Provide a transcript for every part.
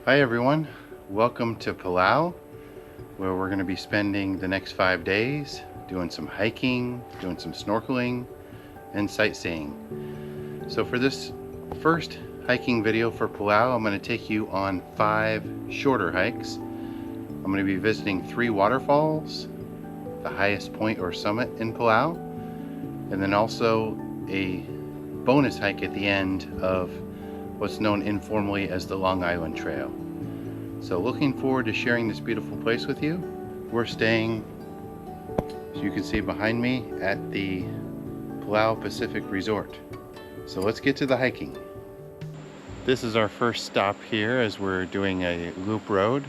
Hi everyone, welcome to Palau, where we're going to be spending the next 5 days doing some hiking, doing some snorkeling, and sightseeing. So for this first hiking video for Palau, I'm going to take you on 5 shorter hikes. I'm going to be visiting 3 waterfalls, the highest point or summit in Palau, and then also a bonus hike at the end of what's known informally as the Long Island Trail. So looking forward to sharing this beautiful place with you. We're staying, as you can see behind me, at the Palau Pacific Resort. So let's get to the hiking. This is our first stop here as we're doing a loop road.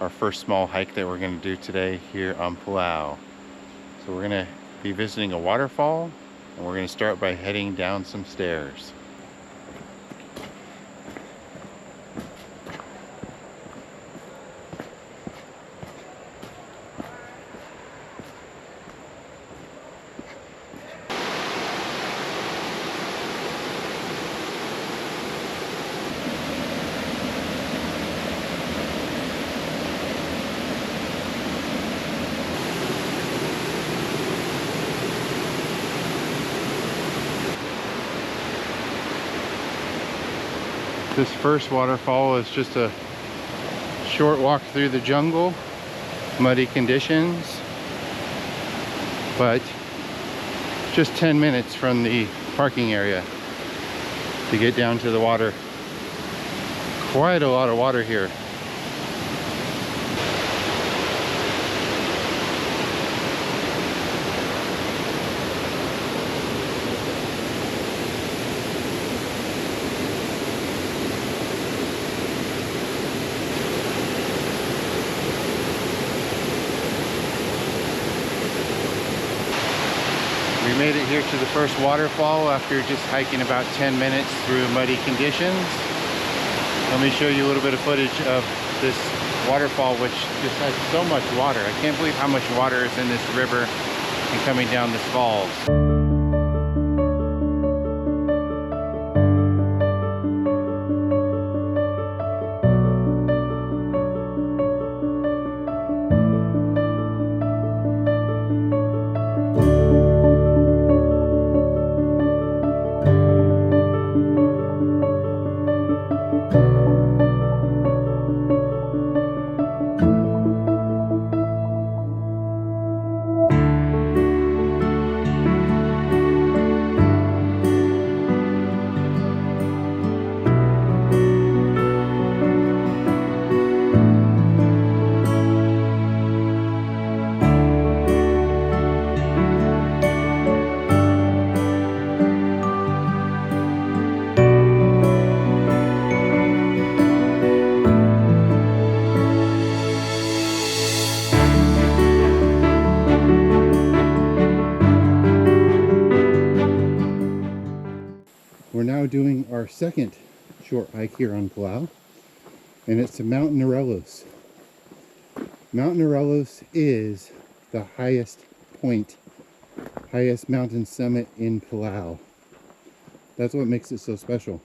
Our first small hike that we're going to do today here on Palau. So we're going to be visiting a waterfall, and we're going to start by heading down some stairs. This first waterfall is just a short walk through the jungle, muddy conditions, but just 10 minutes from the parking area to get down to the water. Quite a lot of water here. We made it here to the first waterfall after just hiking about 10 minutes through muddy conditions. Let me show you a little bit of footage of this waterfall, which just has so much water. I can't believe how much water is in this river and coming down this falls. We're now doing our second short hike here on Palau, and it's to Mount Ngerchelchuus. Mount Ngerchelchuus is the highest point, highest mountain summit in Palau. That's what makes it so special.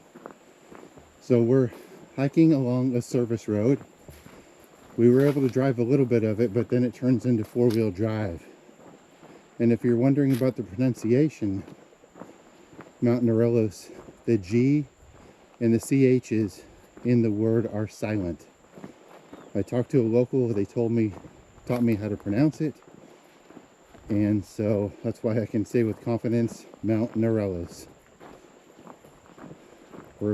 So we're hiking along a service road. We were able to drive a little bit of it, but then it turns into 4-wheel drive. And if you're wondering about the pronunciation, Mount Ngerchelchuus, the G and the CH's in the word are silent. I talked to a local, they taught me how to pronounce it, and so that's why I can say with confidence Mount Ngerchelchuus. We're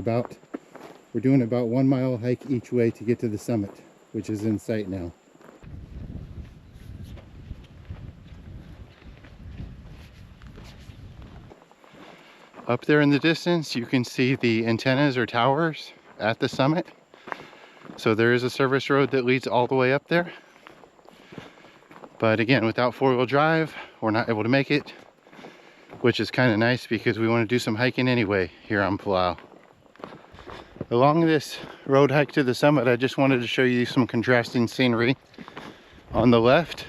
doing about 1 mile hike each way to get to the summit, which is in sight now. Up there in the distance, you can see the antennas or towers at the summit. So there is a service road that leads all the way up there. But again, without 4-wheel drive, we're not able to make it, which is kind of nice because we want to do some hiking anyway here on Palau. Along this road hike to the summit, I just wanted to show you some contrasting scenery. On the left,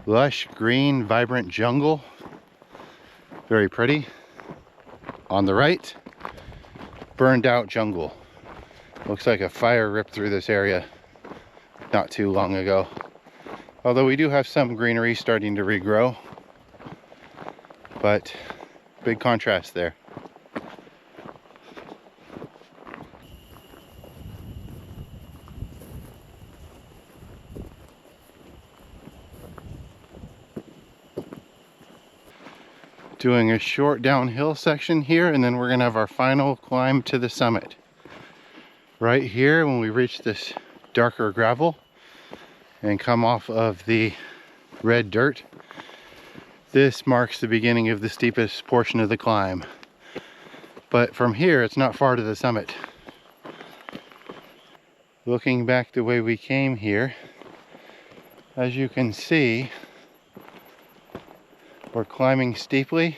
lush, green, vibrant jungle. Very pretty. On the right, burned out jungle. Looks like a fire ripped through this area not too long ago. Although we do have some greenery starting to regrow, but big contrast there. Doing a short downhill section here, and then we're gonna have our final climb to the summit. Right here, when we reach this darker gravel and come off of the red dirt, this marks the beginning of the steepest portion of the climb. But from here, it's not far to the summit. Looking back the way we came here, as you can see, we're climbing steeply,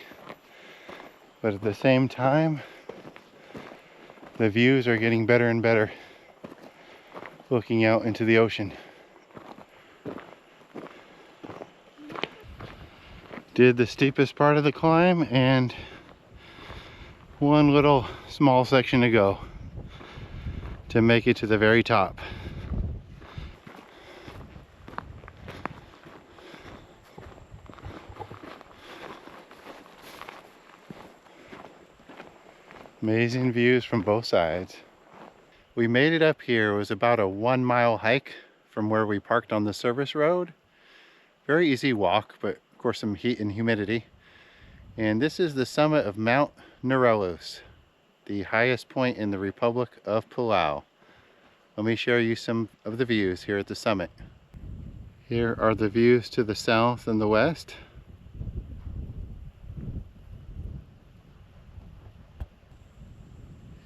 but at the same time, the views are getting better and better looking out into the ocean. Did the steepest part of the climb and one little small section to go to make it to the very top. Amazing views from both sides. We made it up here. It was about a 1 mile hike from where we parked on the service road. Very easy walk, but of course some heat and humidity. And this is the summit of Mount Ngardmau, the highest point in the Republic of Palau. Let me show you some of the views here at the summit. Here are the views to the south and the west.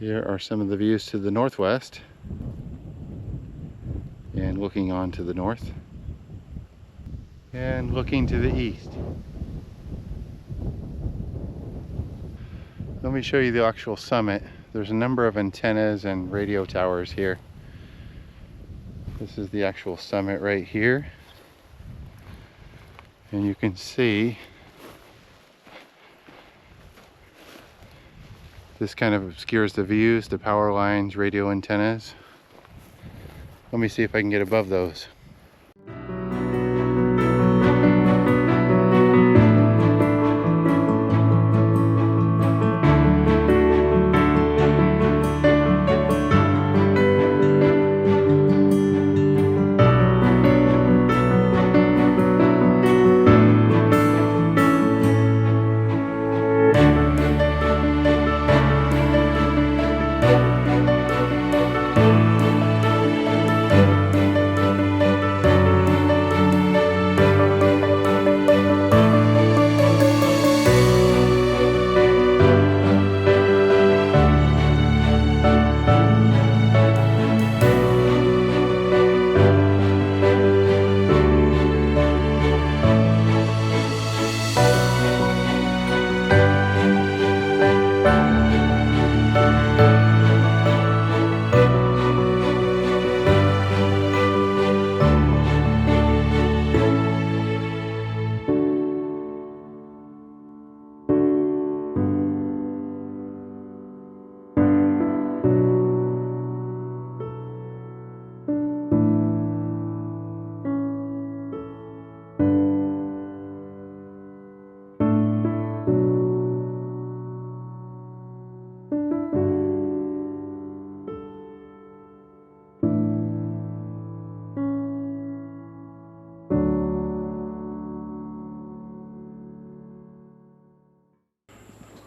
Here are some of the views to the northwest and looking on to the north and looking to the east. Let me show you the actual summit. There's a number of antennas and radio towers here. This is the actual summit right here. And you can see this kind of obscures the views, the power lines, radio antennas. Let me see if I can get above those.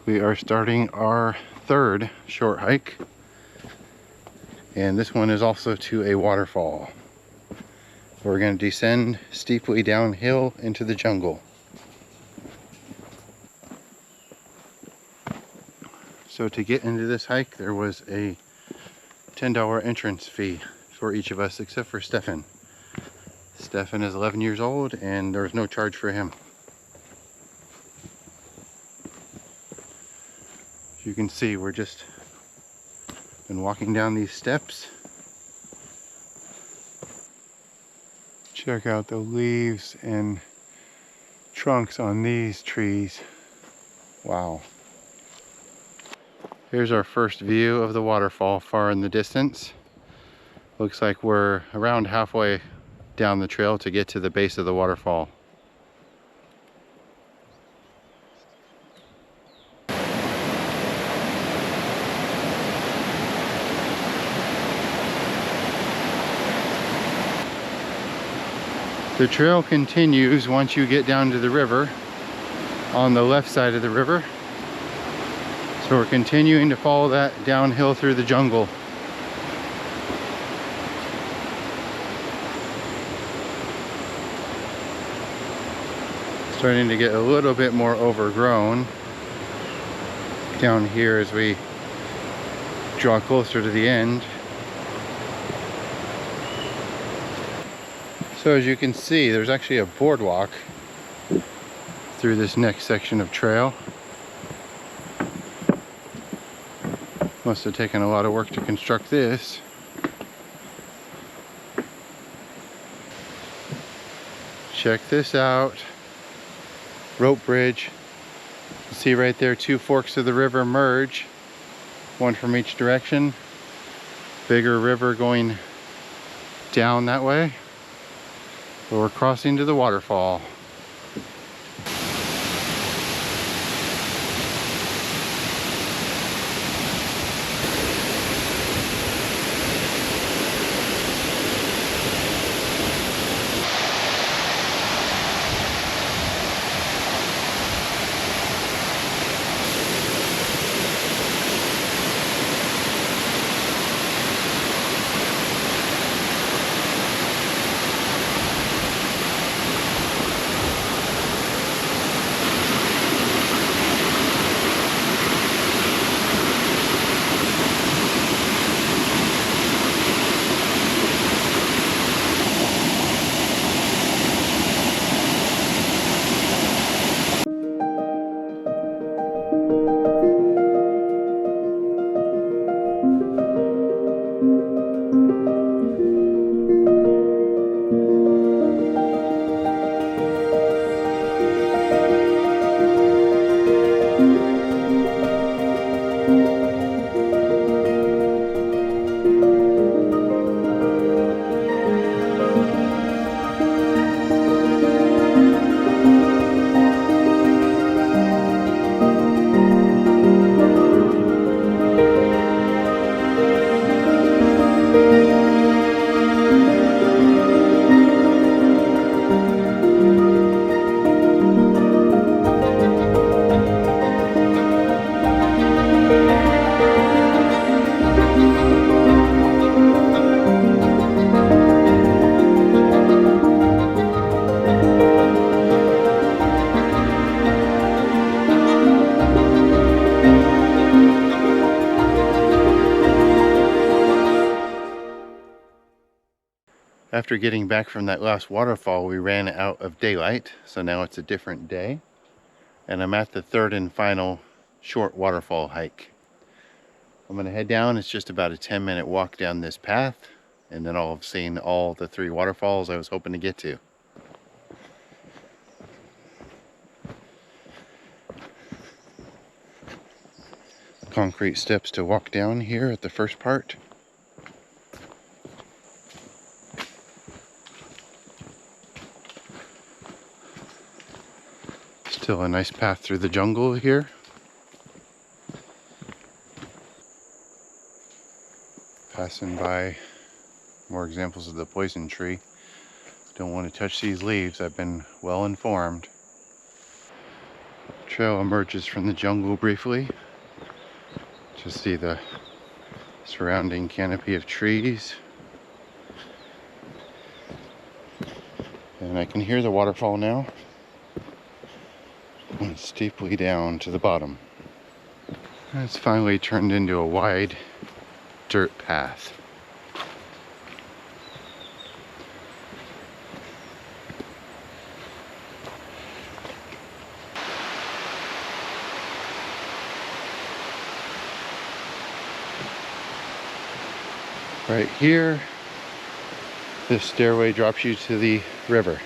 We are starting our third short hike, and this one is also to a waterfall. We're going to descend steeply downhill into the jungle. So to get into this hike, there was a $10 entrance fee for each of us except for Stefan. Stefan is 11 years old and there's no charge for him. You can see we're just been walking down these steps. Check out the leaves and trunks on these trees. Wow. Here's our first view of the waterfall far in the distance. Looks like we're around halfway down the trail to get to the base of the waterfall. The trail continues once you get down to the river, on the left side of the river. So we're continuing to follow that downhill through the jungle. Starting to get a little bit more overgrown down here as we draw closer to the end. So as you can see, there's actually a boardwalk through this next section of trail. Must have taken a lot of work to construct this. Check this out. Rope bridge. You see right there, two forks of the river merge, one from each direction. Bigger river going down that way. But we're crossing to the waterfall. After getting back from that last waterfall, we ran out of daylight, so now it's a different day. And I'm at the third and final short waterfall hike. I'm gonna head down. It's just about a 10-minute walk down this path, and then I'll have seen all the 3 waterfalls I was hoping to get to. Concrete steps to walk down here at the first part. Still a nice path through the jungle here. Passing by more examples of the poison tree. Don't want to touch these leaves, I've been well informed. Trail emerges from the jungle briefly. Just see the surrounding canopy of trees. And I can hear the waterfall now. Going steeply down to the bottom. And it's finally turned into a wide dirt path. Right here, this stairway drops you to the river.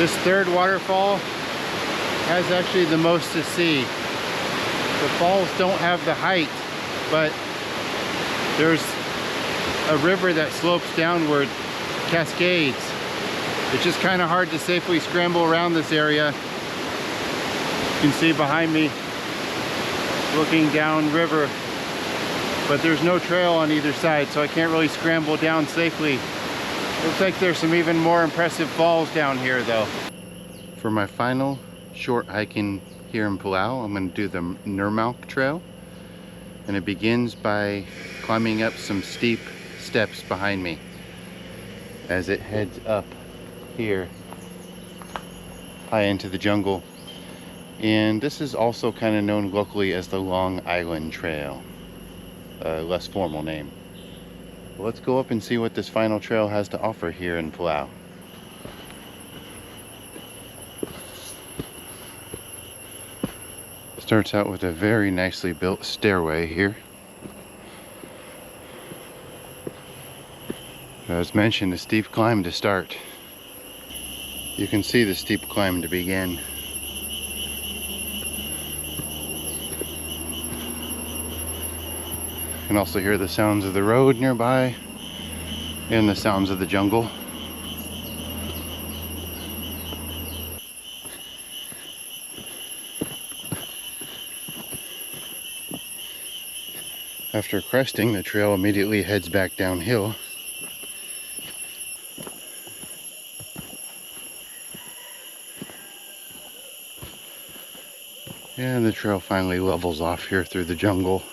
This third waterfall has actually the most to see. The falls don't have the height, but there's a river that slopes downward, cascades. It's just kind of hard to safely scramble around this area. You can see behind me, looking down river, but there's no trail on either side, so I can't really scramble down safely. Looks like there's some even more impressive falls down here though. For my final short hiking here in Palau, I'm going to do the Ngardmau Trail, and it begins by climbing up some steep steps behind me as it heads up here high into the jungle. And this is also kind of known locally as the Long Island Trail, a less formal name. Let's go up and see what this final trail has to offer here in Palau. Starts out with a very nicely built stairway here. As mentioned, a steep climb to start. You can see the steep climb to begin. You can also hear the sounds of the road nearby and the sounds of the jungle. After cresting, the trail immediately heads back downhill. And the trail finally levels off here through the jungle.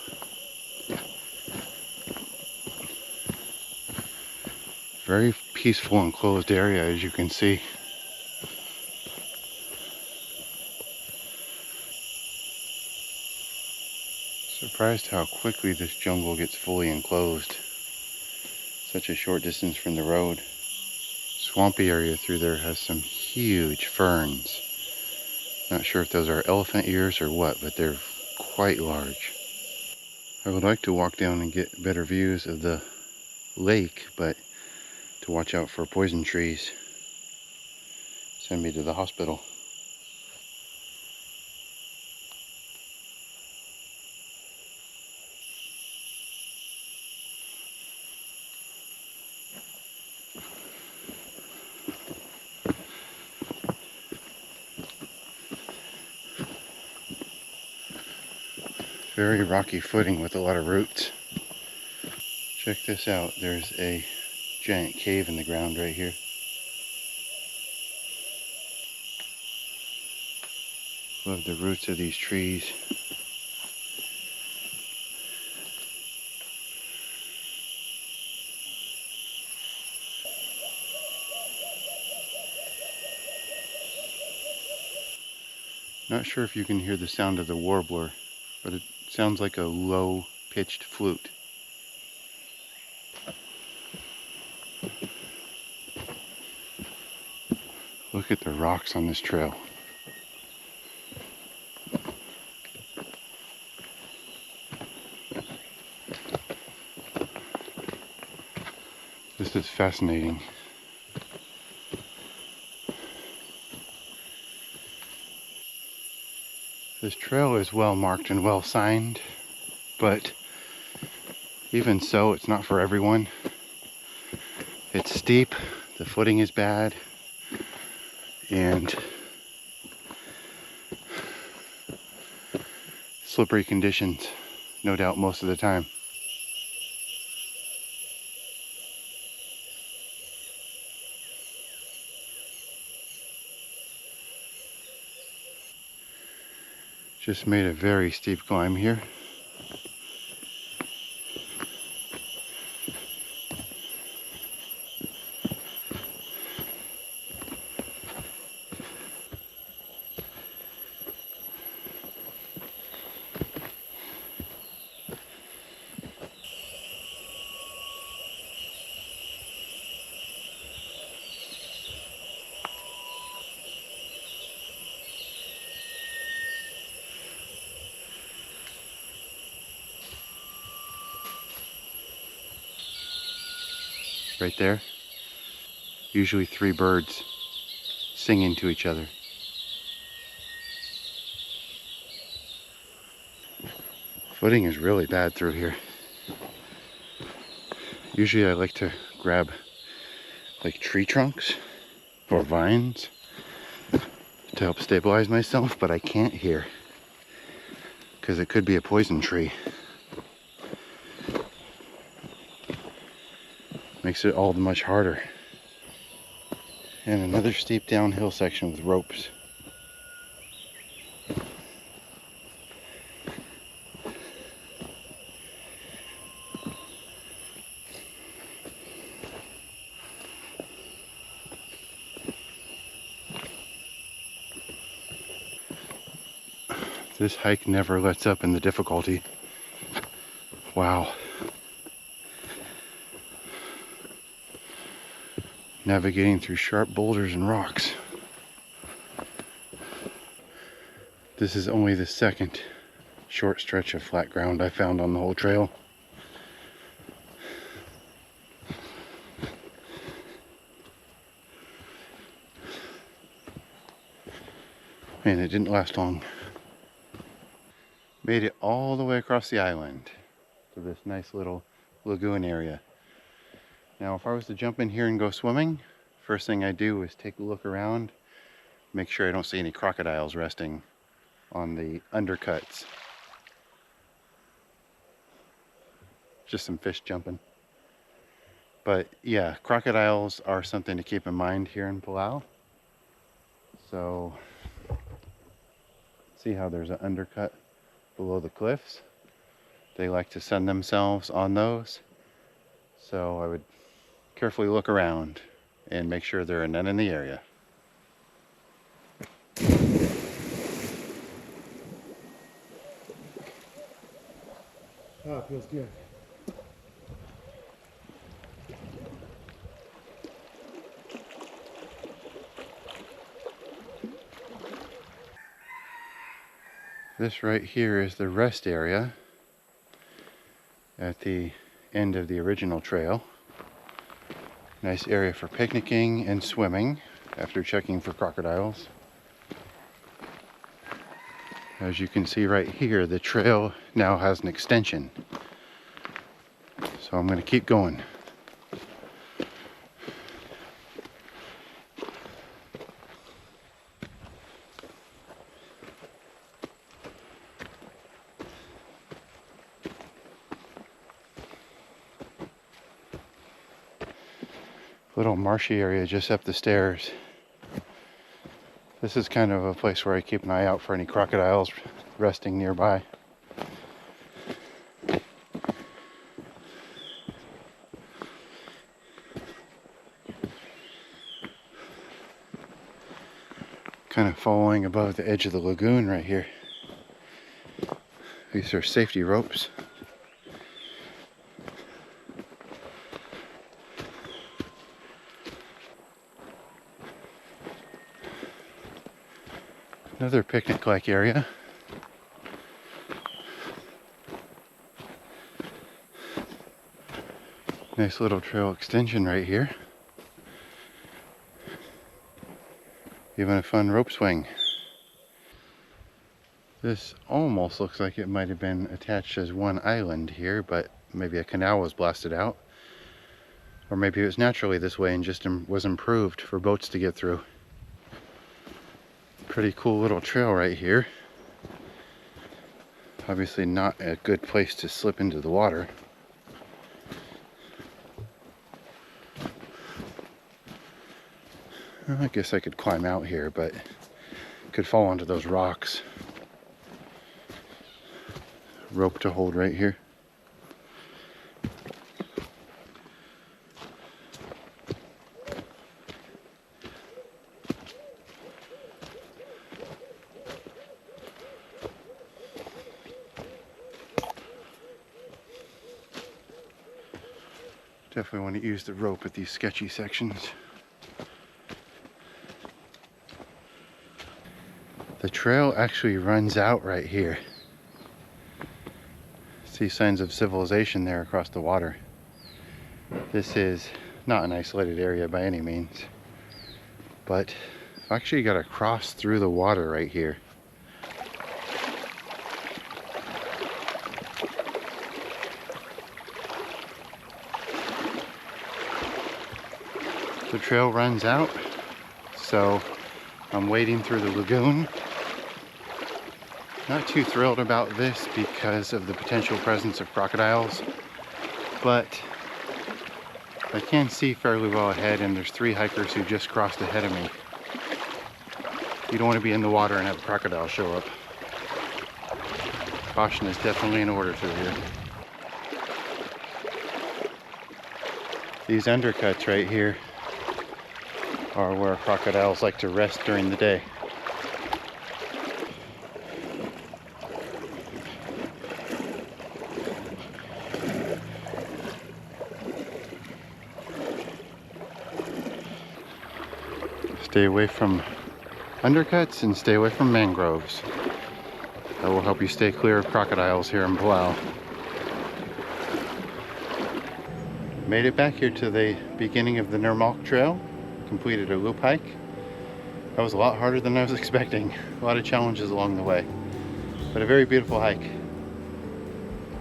Very peaceful and closed area, as you can see. Surprised how quickly this jungle gets fully enclosed. Such a short distance from the road. Swampy area through there has some huge ferns. Not sure if those are elephant ears or what, but they're quite large. I would like to walk down and get better views of the lake, but to watch out for poison trees. Send me to the hospital. Very rocky footing with a lot of roots. Check this out. There's a giant cave in the ground right here. Love the roots of these trees. Not sure if you can hear the sound of the warbler, but it sounds like a low-pitched flute. Look at the rocks on this trail. This is fascinating. This trail is well marked and well signed, but even so, it's not for everyone. It's steep, the footing is bad, and slippery conditions, no doubt, most of the time. Just made a very steep climb here. Right there, usually 3 birds singing to each other. Footing is really bad through here. Usually I like to grab like tree trunks or vines to help stabilize myself, but I can't here because it could be a poison tree. Makes it all much harder. And another steep downhill section with ropes. This hike never lets up in the difficulty. Wow. Navigating through sharp boulders and rocks. This is only the second short stretch of flat ground I found on the whole trail. And it didn't last long. Made it all the way across the island to this nice little lagoon area. Now, if I was to jump in here and go swimming, first thing I do is take a look around, make sure I don't see any crocodiles resting on the undercuts. Just some fish jumping. But yeah, crocodiles are something to keep in mind here in Palau. So, see how there's an undercut below the cliffs? They like to sun themselves on those. So I would carefully look around and make sure there are none in the area. Oh, it feels good. This right here is the rest area at the end of the original trail. Nice area for picnicking and swimming after checking for crocodiles. As you can see right here, the trail now has an extension. So I'm going to keep going. Little marshy area just up the stairs. This is kind of a place where I keep an eye out for any crocodiles resting nearby. Kind of following above the edge of the lagoon right here. These are safety ropes. Another picnic-like area. Nice little trail extension right here. Even a fun rope swing. This almost looks like it might have been attached as one island here, but maybe a canal was blasted out. Or maybe it was naturally this way and just was improved for boats to get through. Pretty cool little trail right here. Obviously not a good place to slip into the water. I guess I could climb out here, but could fall onto those rocks. Rope to hold right here. Definitely want to use the rope at these sketchy sections. The trail actually runs out right here. See signs of civilization there across the water. This is not an isolated area by any means, but Actually, you gotta cross through the water right here. The trail runs out, so I'm wading through the lagoon. Not too thrilled about this because of the potential presence of crocodiles, but I can see fairly well ahead, and there's 3 hikers who just crossed ahead of me. You don't want to be in the water and have a crocodile show up. Caution is definitely in order through here. These undercuts right here are where crocodiles like to rest during the day. Stay away from undercuts and stay away from mangroves. That will help you stay clear of crocodiles here in Palau. Made it back here to the beginning of the Ngardmau Trail. Completed a loop hike. That was a lot harder than I was expecting. A lot of challenges along the way, but a very beautiful hike.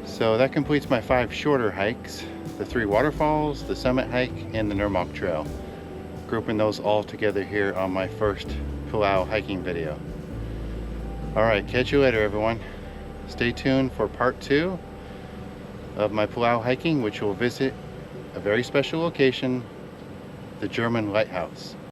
So that completes my 5 shorter hikes: the 3 waterfalls, the summit hike, and the Ngardmau Trail. Grouping those all together here on my first Palau hiking video. Alright, catch you later everyone. Stay tuned for part 2 of my Palau hiking, which will visit a very special location, the German lighthouse.